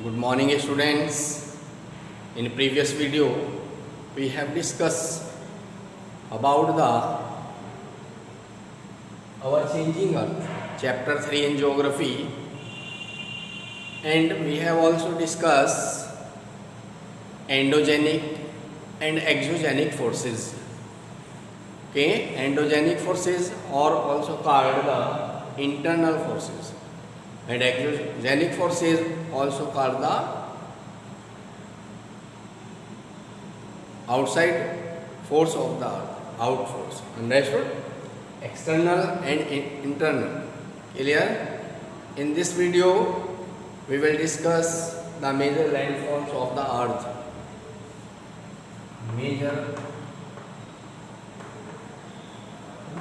Good morning students. In previous video we have discussed about the our changing earth chapter 3 in geography, and we have also discussed endogenic and exogenic forces. Okay, endogenic forces are also called the internal forces and exogenic forces also called the outside force of the earth, out force. Understood? External and internal. Clear? In this video we will discuss the major landforms of the earth. Major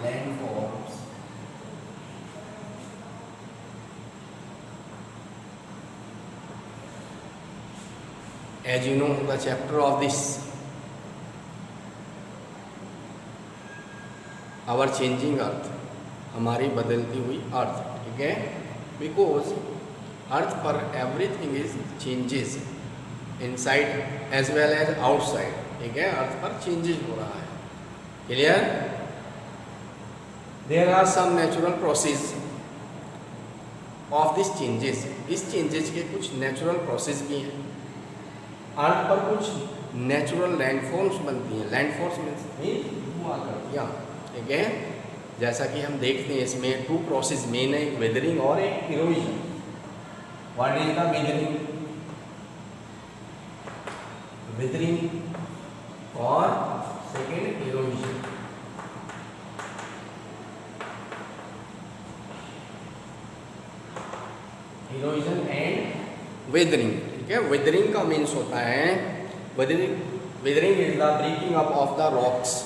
landforms as you know the chapter of this our changing earth, हमारी बदलती हुई अर्थ. ठीक है, because earth पर everything is changes inside as well as outside. ठीक है, earth पर changes हो रहा है. Clear? There are some natural process of this changes. इस चेंजेस के कुछ नेचुरल प्रोसेस भी हैं. अर्थ पर कुछ नेचुरल लैंडफॉर्म्स बनती हैं. लैंडफॉर्म्स मीन्स हुआ करती हैं. ठीक है, जैसा कि हम देखते हैं इसमें टू प्रोसेस मेन है, एक वेदरिंग और एक erosion. What is the weathering? Weathering और second erosion. Erosion and weathering. ठीक है, वेदरिंग का मीन्स होता है weathering is the breaking up of the rocks.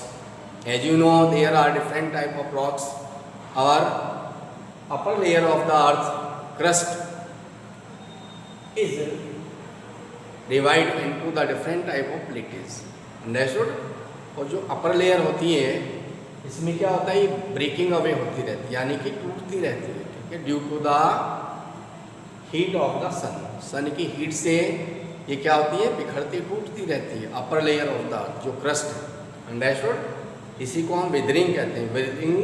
As you know, there are different type of rocks. Our upper layer of the earth crust is divided into the different type of plates. Understood? और जो upper layer होती है इसमें क्या होता है, ये breaking away होती रहती है, यानी कि टूटती रहती है. ठीक है, due to the heat of the sun. Sun की हीट से ये क्या होती है, बिखरती टूटती रहती है. Upper layer of the earth जो क्रस्ट है. अंडरस्टूड? इसी को हम वेदरिंग कहते हैं. Weathering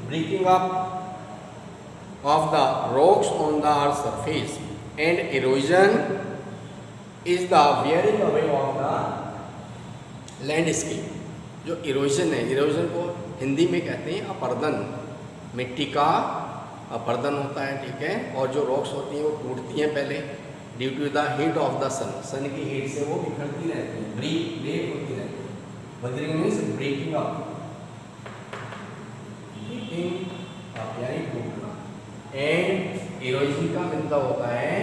breaking up of the rocks on the earth surface. And erosion is the wearing away of the landscape. जो इरोजन है, इरोजन को हिंदी में कहते हैं अपर्दन. मिट्टी का अपर्दन होता है. ठीक है, और जो रॉक्स होती हैं वो टूटती हैं पहले due to the heat of the sun. Sun की हीट से वो बिखरती रहती है, ब्रेक होती रहती है. वेदरिंग मीन्स ब्रेकिंग अप, यानी टूटना. एंड इरोजन का मतलब होता है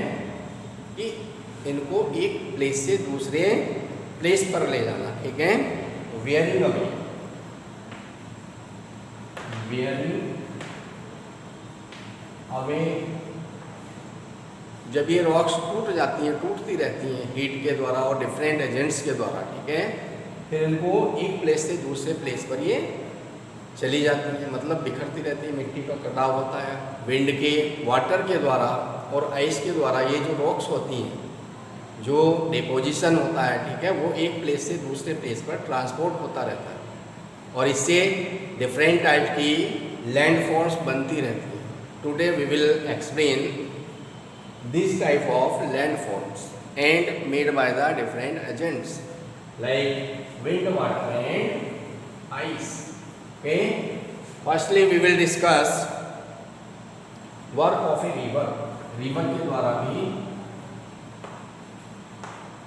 कि इनको एक प्लेस से दूसरे प्लेस पर ले जाना. ठीक है, वेयरिंग अवे. वेयरिंग अवे, जब ये रॉक्स टूट जाती हैं, टूटती रहती हैं हीट के द्वारा और डिफरेंट एजेंट्स के द्वारा. ठीक है, फिर इनको एक प्लेस से दूसरे प्लेस पर ये चली जाती है, मतलब बिखरती रहती है. मिट्टी का कटाव होता है विंड के, वाटर के द्वारा और आइस के द्वारा. ये जो रॉक्स होती हैं, जो डिपोजिशन होता है, ठीक है, वो एक प्लेस से दूसरे प्लेस पर ट्रांसपोर्ट होता रहता है और इससे डिफरेंट टाइप की लैंडफॉर्म्स बनती रहती है. Today we will explain this type of landforms and made by the different agents like wind, water and ice. Okay, firstly we will discuss work of a river. river के द्वारा भी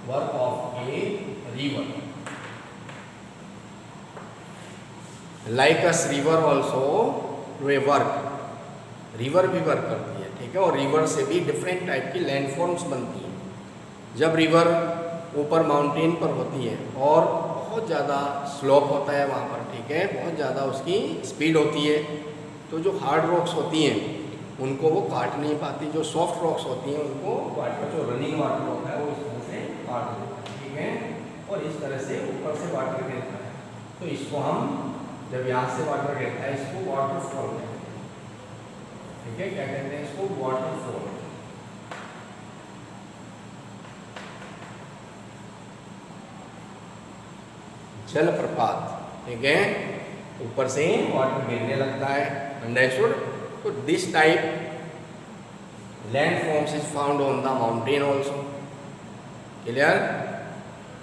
work of a river. like us river also do a work. river भी work करती है. ठीक है, और river से भी डिफरेंट टाइप की लैंडफॉर्म्स बनती हैं. जब रिवर ऊपर माउंटेन पर होती है और बहुत ज़्यादा स्लोप होता है वहाँ पर. ठीक है, बहुत ज़्यादा उसकी स्पीड होती है, तो जो हार्ड रॉक्स होती हैं उनको वो काट नहीं पाती. जो सॉफ्ट रॉक्स होती हैं उनको वाटर, जो रनिंग वाटर होता है वो इस तरह से काट देता है. ठीक है, और इस तरह से ऊपर से वाटर गिरता है. तो इसको हम, जब यहाँ से वाटर गिरता है, इसको वाटरफॉल कहते हैं. ठीक है, क्या कहते हैं इसको? वाटरफॉल. जलप्रपात, ठीक है, ऊपर से वाटर गिरने लगता है। अंडरस्टूड? तो this type landforms is found on the mountain also. Clear?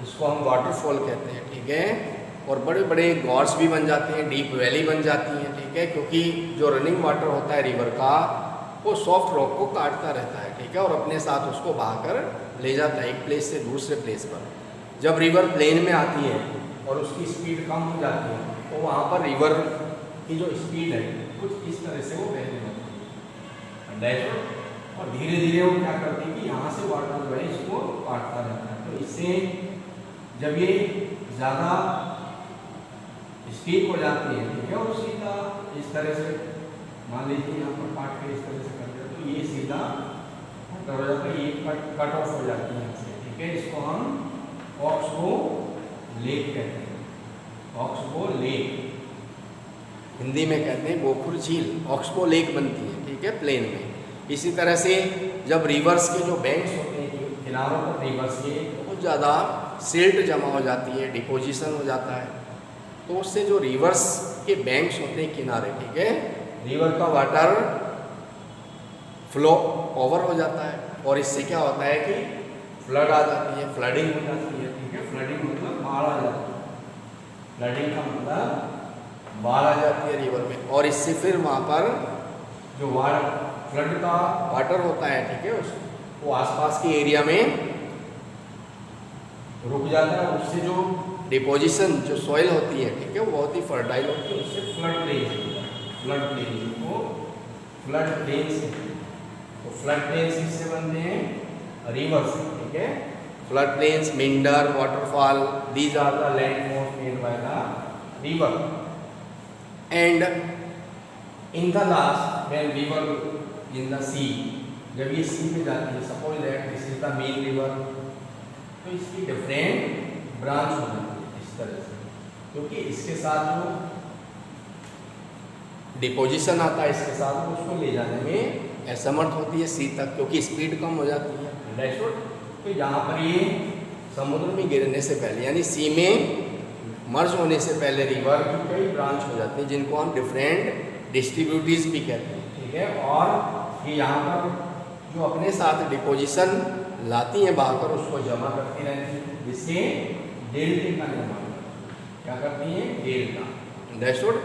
इसको हम वाटरफॉल कहते हैं, ठीक है। और बड़े बड़े गॉर्स भी बन जाते हैं, डीप वैली बन जाती हैं, ठीक है, क्योंकि जो रनिंग वाटर होता है रिवर का वो सॉफ्ट रॉक को काटता रहता है, ठीक है, और अपने साथ उसको बहाकर ले जाता है एक प्लेस से दूसरे प्लेस पर। जब रिवर प्लेन में आती है और उसकी स्पीड कम हो जाती है तो वहाँ पर रिवर की जो स्पीड है कुछ इस तरह से वो बहने लगती है। और धीरे धीरे वो क्या करती है कि यहाँ से वाटर जो है इसको काटता रहता है। तो इससे जब ये ज़्यादा स्टीप हो जाती है, ठीक है, और सीधा इस तरह से मान लीजिए यहाँ पर काट के इस तरह से कर दिया तो ये सीधा कट हो जाता है, ये कट ऑफ हो जाती है यहाँ से, ठीक है। इसको हम ऑक्सबो लेक कहते हैं, ऑक्सबो लेक, हिंदी में कहते हैं गोखुर झील, ऑक्सबो लेक बनती है, ठीक है, प्लेन में। इसी तरह से जब रिवर्स के जो बैंक्स होते हैं किनारों पर रिवर्स के बहुत ज़्यादा सिल्ट जमा हो जाती है, डिपोजिशन हो जाता है, तो उससे जो रिवर्स के बैंक्स होते हैं किनारे, ठीक है, रिवर का वाटर फ्लो ओवर हो जाता है और इससे क्या होता है कि फ्लड आ जाती है, फ्लडिंग हो जाती है, ठीक है। फ्लडिंग मतलब बाढ़ आ जाती है, फ्लडिंग का मतलब बाढ़ आ जाती है रिवर में, और इससे फिर वहाँ पर जो फ्लड का वाटर होता है, ठीक है, वो आसपास के एरिया में रुक जाता है। उससे जो डिपोजिशन जो सॉइल होती है, ठीक है, वो बहुत ही फर्टाइल होती है, उससे फ्लड प्लेन को फ्लड प्लेन्स, तो फ्लड प्लेन्स किससे बनते हैं? रिवर से, ठीक है। Flood plains, meander, waterfall, these are the landforms made by the river. And in the last when river in the sea, जब ये सी में जाती है, suppose that this is the main river, तो इसकी डिफरेंट ब्रांच हो जाती है इस तरह से, क्योंकि इसके साथ जो डिपोजिशन आता है इसके साथ उसको ले जाने में असमर्थ होती है सी तक, क्योंकि स्पीड कम हो जाती है। अंडरस्टूड? तो यहाँ पर ये समुद्र में गिरने से पहले यानी सी में मर्ज होने से पहले रिवर की कई ब्रांच हो जाती है, जिनको हम डिफरेंट डिस्ट्रीब्यूटरीज भी कहते हैं, ठीक है। और ये यहाँ पर जो अपने साथ डिपोजिशन लाती हैं बहाकर उसको जमा करती रहती है, जिससे डेल्टे का निर्माण क्या करती है? डेल्टा। अंडरस्टूड?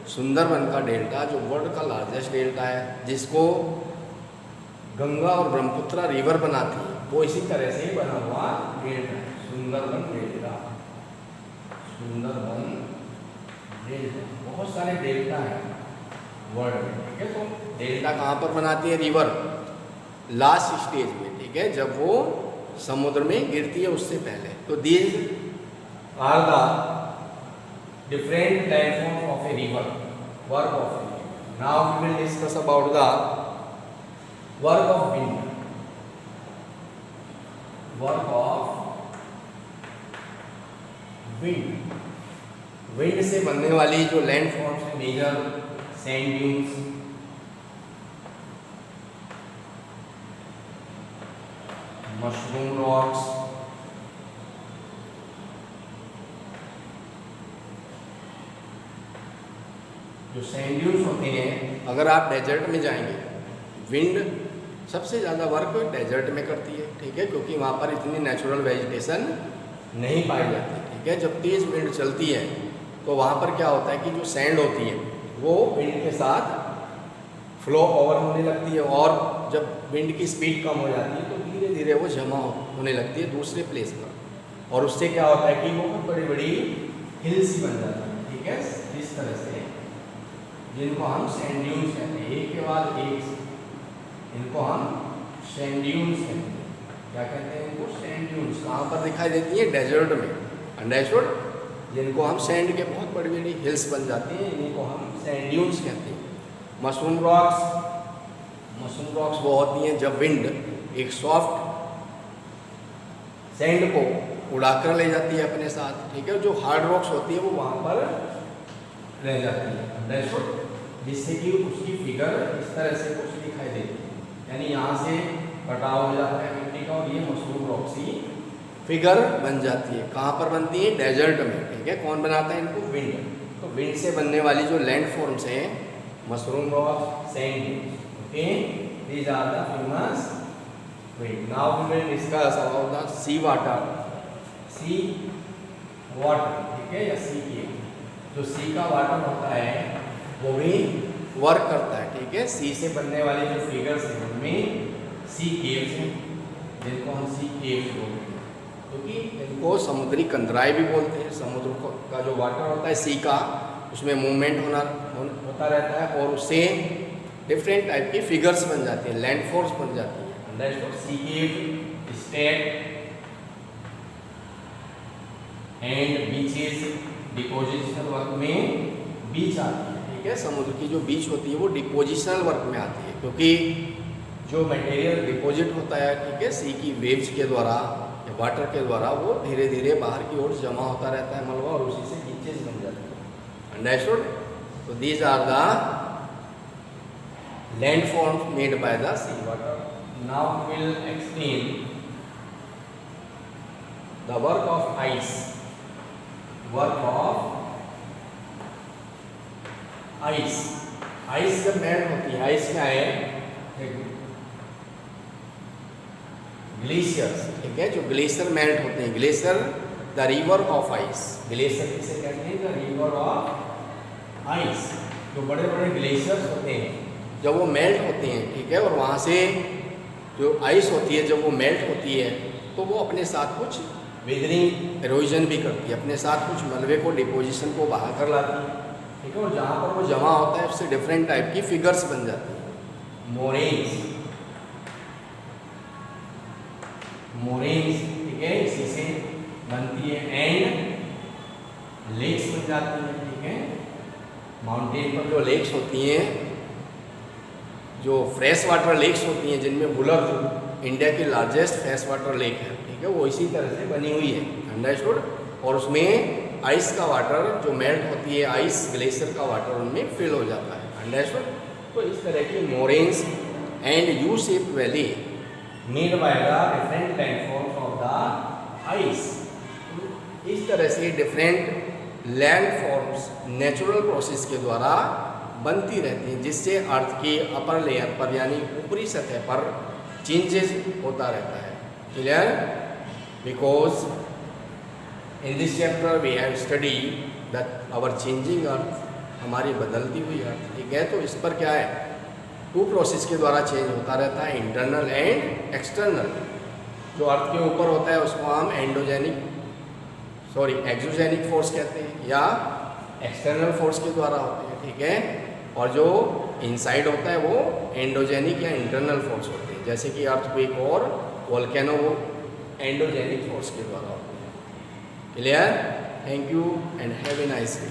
सुंदरबन का डेल्टा जो वर्ल्ड का लार्जेस्ट डेल्टा है, जिसको गंगा और ब्रह्मपुत्र रिवर बनाती है, वो इसी तरह से ही बना हुआ डेल्टा है, सुंदरबन डेल्टा। सुंदरबन डेल्टा, बहुत सारे डेल्टा हैं वर्ल्ड में, ठीक है। तो डेल्टा कहाँ पर बनाती है? रिवर लास्ट स्टेज में, ठीक है, जब वो समुद्र में गिरती है उससे पहले। तो these are the different landforms of a river, work of a river. Now we will discuss about the work of wind. Work of wind. Wind से बनने वाली जो लैंडफॉर्म्स है major sand dunes, mushroom rocks, जो sand dunes होते हैं, अगर आप डेजर्ट में जाएंगे, विंड सबसे ज़्यादा वर्क डेजर्ट में करती है, ठीक है, क्योंकि वहाँ पर इतनी नेचुरल वेजिटेशन नहीं पाई जाती, ठीक है। जब तेज़ विंड चलती है तो वहाँ पर क्या होता है कि जो सैंड होती है वो विंड के साथ फ्लो ओवर होने लगती है, और जब विंड की स्पीड कम हो जाती है तो धीरे धीरे वो जमा होने लगती है दूसरे प्लेस पर, और उससे क्या होता है कि वो बहुत बड़ी बड़ी हिल्स बन जाती है, ठीक है, इस तरह से, जिनको हम सैंड ड्यून्स कहते हैं। एक के बाद एक इनको हम सैंड ड्यून्स कहते हैं। क्या कहते हैं इनको? Sand dunes. कहाँ पर दिखाई देती है? डेजर्ट में। अंडरस्टूड? जिनको हम सैंड के बहुत बड़ी बड़ी हिल्स बन जाती हैं, इनको हम सैंड ड्यून्स कहते हैं। मशरूम रॉक्स, मशरूम रॉक्स वो होती हैं जब विंड एक सॉफ्ट सैंड को उड़ाकर ले जाती है अपने साथ, ठीक है। जो हार्ड रॉक्स होती है वो वहाँ पर रह जाती है, अंडरस्टूड, जिससे कि उसकी फिगर इस तरह से कुछ दिखाई देती है, यानी यहाँ से कटाव हो जाता है मिट्टी का, और ये मशरूम रॉक्स ही फिगर बन जाती है। कहाँ पर बनती है? डेजर्ट में, ठीक है। कौन बनाता है इनको? विंड। तो विंड से बनने वाली जो लैंड फॉर्म्स हैं, mushroom rock, sand dunes, okay, these are the famous wind. Now we will discuss about the sea water. Sea water, ठीक है, या सी केव। जो सी का वाटर होता है वो भी वर्क करता है, ठीक है। सी से बनने वाले जो फिगर्स हैं उनमें सी केव्स हैं, जिनको हम सी केव्स बोलते हैं, क्योंकि इनको समुद्री कंदराय भी बोलते हैं। समुद्र का जो वाटर होता है सी का, उसमें मूवमेंट होता रहता है और उससे डिफरेंट टाइप की फिगर्स बन जाती हैं, लैंडफॉर्म्स बन जाती हैं। Understood? Sea cave, state and beaches, depositional work में बीच आती है, ठीक है। समुद्र की जो बीच होती है वो डिपोजिशनल वर्क में आती है, क्योंकि जो मटेरियल डिपॉजिट होता है, ठीक है, सी की वेव्स के द्वारा या वाटर के द्वारा, वो धीरे धीरे बाहर की ओर जमा होता रहता है मलबा, और उसी से बीचेस बन जाती है। अंडरस्टूड? तो these are the landforms made by the sea water. Now we will explain the work of ice. Work of ice. Ice जब मेल्ट होती है, आइस क्या है? ग्लेशियर्स, ठीक है। जो ग्लेशियर मेल्ट होते हैं, glacier the river of ice. Glacier किसे कहते हैं? The river of ice. जो बड़े बड़े ग्लेशियर्स होते हैं जब वो मेल्ट होते हैं, ठीक है, और वहाँ से जो आइस होती है जब वो मेल्ट होती है तो वो अपने साथ कुछ वेदरिंग, एरोजन भी करती है, अपने साथ कुछ मलबे को, डिपोजिशन को बाहर कर लाती है, ठीक है। और जहाँ पर वो जमा होता है उससे डिफरेंट टाइप की फिगर्स बन जाती है। मोरेन्स, मोरेन्स, ठीक है, इसी से बनती है। एंड लेक्स बन जाती हैं, ठीक है। माउंटेन पर जो लेक्स होती हैं, जो फ्रेश वाटर लेक्स होती हैं, जिनमें बुलर जो इंडिया की लार्जेस्ट फ्रेश वाटर लेक है, ठीक है, वो इसी तरह से बनी हुई है। अंडरस्टूड? और उसमें आइस का वाटर जो मेल्ट होती है, आइस ग्लेशियर का वाटर उनमें फिल हो जाता है। अंडरस्टूड? तो इस तरह की moraines and U shape valley made by the different landforms of the ice. इस तरह से डिफरेंट लैंडफॉर्म्स नेचुरल प्रोसेस के द्वारा बनती रहती हैं, जिससे अर्थ की अपर लेयर पर यानी ऊपरी सतह पर चेंजेस होता रहता है। Clear? Because in this chapter we have study that our changing earth, हमारी बदलती हुई अर्थ, ठीक है। तो इस पर क्या है? टू प्रोसेस के द्वारा चेंज होता रहता है, इंटरनल एंड एक्सटर्नल। जो अर्थ के ऊपर होता है उसको हम एक्सोजेनिक फोर्स कहते हैं, या एक्सटर्नल फोर्स के द्वारा होते हैं, ठीक है। और जो इनसाइड होता है वो एंडोजेनिक या इंटरनल फोर्स होते हैं, जैसे कि अर्थक्वेक और वोल्केनो, वो एंडोजेनिक फोर्स के द्वारा होते हैं। Clear? Thank you and have a nice day.